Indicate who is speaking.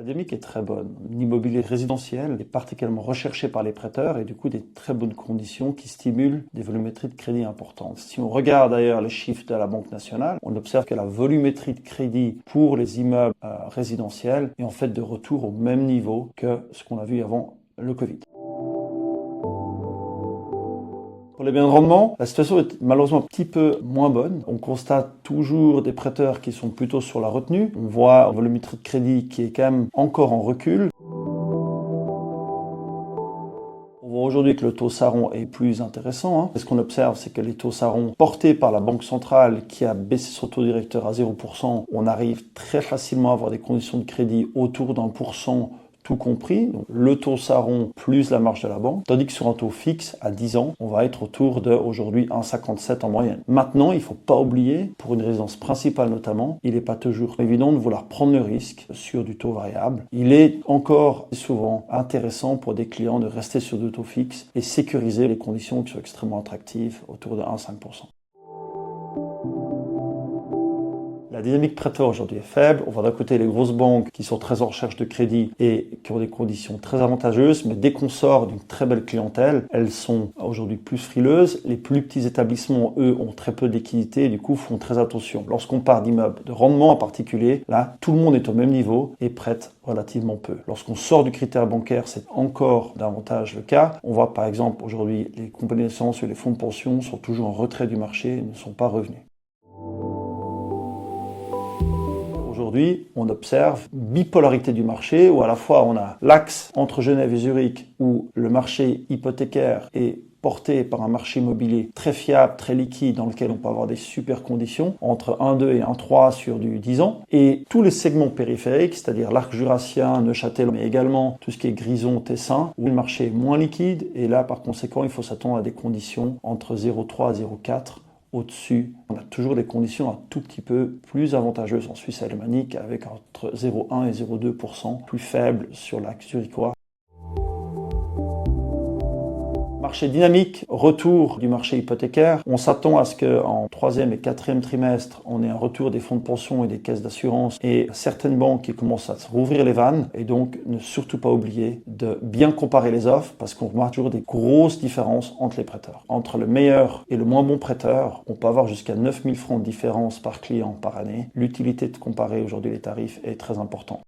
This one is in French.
Speaker 1: dynamique est très bonne. L'immobilier résidentiel est particulièrement recherché par les prêteurs et du coup des très bonnes conditions qui stimulent des volumétries de crédit importantes. Si on regarde d'ailleurs les chiffres de la Banque nationale, on observe que la volumétrie de crédit pour les immeubles résidentiels est en fait de retour au même niveau que ce qu'on a vu avant le Covid. Pour les biens de rendement, la situation est malheureusement un petit peu moins bonne. On constate toujours des prêteurs qui sont plutôt sur la retenue. On voit une volumétrie de crédit qui est quand même encore en recul. On voit aujourd'hui que le taux Saron est plus intéressant. Ce qu'on observe, c'est que les taux Saron portés par la Banque centrale qui a baissé son taux directeur à 0%, on arrive très facilement à avoir des conditions de crédit autour d'1%. Tout compris, donc le taux Saron plus la marge de la banque, tandis que sur un taux fixe à 10 ans, on va être autour de aujourd'hui 1,57 en moyenne. Maintenant, il ne faut pas oublier, pour une résidence principale notamment, il n'est pas toujours évident de vouloir prendre le risque sur du taux variable. Il est encore souvent intéressant pour des clients de rester sur du taux fixe et sécuriser les conditions qui sont extrêmement attractives autour de 1,5%. La dynamique prêteur aujourd'hui est faible. On voit d'un côté les grosses banques qui sont très en recherche de crédit et qui ont des conditions très avantageuses, mais dès qu'on sort d'une très belle clientèle, elles sont aujourd'hui plus frileuses. Les plus petits établissements, eux, ont très peu de liquidité et du coup font très attention. Lorsqu'on parle d'immeubles de rendement en particulier, là, tout le monde est au même niveau et prête relativement peu. Lorsqu'on sort du critère bancaire, c'est encore davantage le cas. On voit par exemple aujourd'hui les compagnies d'assurance et les fonds de pension sont toujours en retrait du marché et ne sont pas revenus. Aujourd'hui, on observe une bipolarité du marché où à la fois on a l'axe entre Genève et Zurich où le marché hypothécaire est porté par un marché immobilier très fiable, très liquide, dans lequel on peut avoir des super conditions, entre 1,2 et 1,3 sur du 10 ans. Et tous les segments périphériques, c'est-à-dire l'arc jurassien, Neuchâtel, mais également tout ce qui est Grison, Tessin, où le marché est moins liquide. Et là, par conséquent, il faut s'attendre à des conditions entre 0,3 et 0,4. Au-dessus, on a toujours des conditions un tout petit peu plus avantageuses en Suisse alémanique avec entre 0,1 et 0,2% plus faibles sur l'axe zurichois. Marché dynamique, retour du marché hypothécaire. On s'attend à ce qu'en 3e et 4e trimestre, on ait un retour des fonds de pension et des caisses d'assurance et certaines banques qui commencent à se rouvrir les vannes. Et donc, ne surtout pas oublier de bien comparer les offres parce qu'on remarque toujours des grosses différences entre les prêteurs. Entre le meilleur et le moins bon prêteur, on peut avoir jusqu'à 9 000 francs de différence par client par année. L'utilité de comparer aujourd'hui les tarifs est très importante.